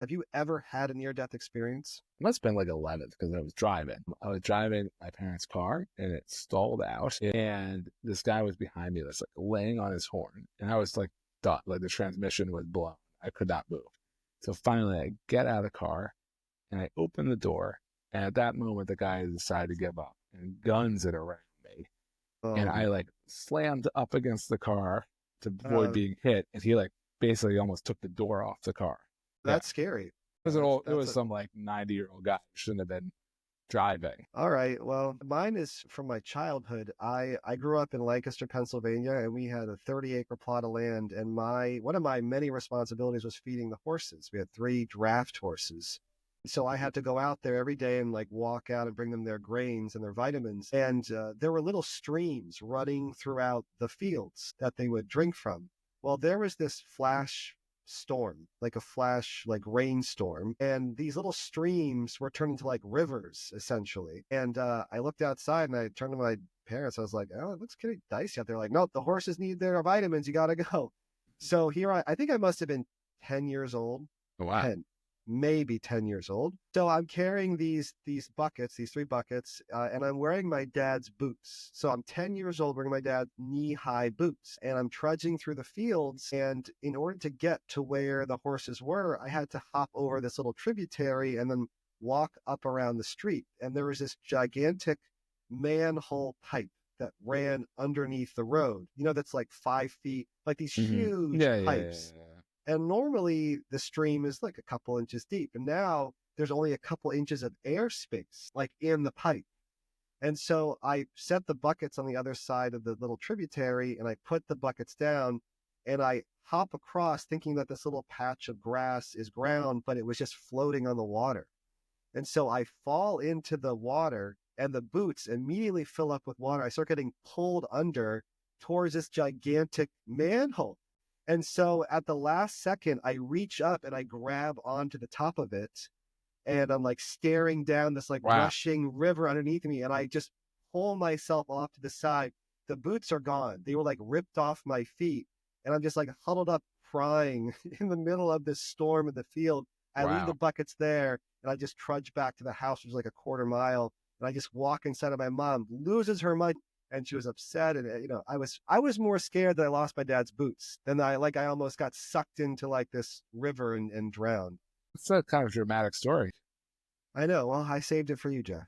Have you ever had a near-death experience? It must have been like 11th because I was driving. I was driving my parents' car and it stalled out. And this guy was behind me that's like laying on his horn. And I was like, done. Like the transmission was blown. I could not move. So finally, I get out of the car and I open the door. And at that moment, the guy decided to give up and guns it around me. And Oh, I like slammed up against the car to avoid uh, being hit. And he like basically almost took the door off the car. Yeah. that's scary. It That's was a some like 90-year-old guy who shouldn't have been driving. All right. Well, mine is from my childhood. I grew up in Lancaster, Pennsylvania, and we had a 30-acre plot of land. And my one of my many responsibilities was feeding the horses. We had three draft horses. So I had to go out there every day and like walk out and bring them their grains and their vitamins. And there were little streams running throughout the fields that they would drink from. Well, there was this flash storm, like a flash, like rainstorm. And these little streams were turned into like rivers, essentially. And I looked outside and I turned to my parents. I was like, oh, it looks kind of dicey out there. Like, nope, the horses need their vitamins. You got to go. So here I think I must have been 10 years old, Oh, wow. 10, maybe 10 years old. So I'm carrying these buckets, these three buckets, and I'm wearing my dad's boots. So I'm 10 years old wearing my dad's knee-high boots, and I'm trudging through the fields. And in order to get to where the horses were, I had to hop over this little tributary and then walk up around the street. And there was this gigantic manhole pipe that ran underneath the road, that's like 5 feet, like these huge Yeah, yeah, yeah, pipes. yeah. And normally the stream is like a couple inches deep. And now there's only a couple inches of airspace, like in the pipe. And so I set the buckets on the other side of the little tributary and I put the buckets down and I hop across thinking that this little patch of grass is ground, but it was just floating on the water. And so I fall into the water and the boots immediately fill up with water. I start getting pulled under towards this gigantic manhole. And so at the last second, I reach up and I grab onto the top of it. And I'm like staring down this like Wow. rushing river underneath me. And I just pull myself off to the side. The boots are gone. They were like ripped off my feet. And I'm just like huddled up crying in the middle of this storm in the field. I leave the Wow. buckets there and I just trudge back to the house, which is like a quarter mile. And I just walk inside of my mom, loses her mind, and she was upset. And I was more scared that I lost my dad's boots than I almost got sucked into like this river and drowned. It's a kind of dramatic story. I know. Well, I saved it for you, Jeff.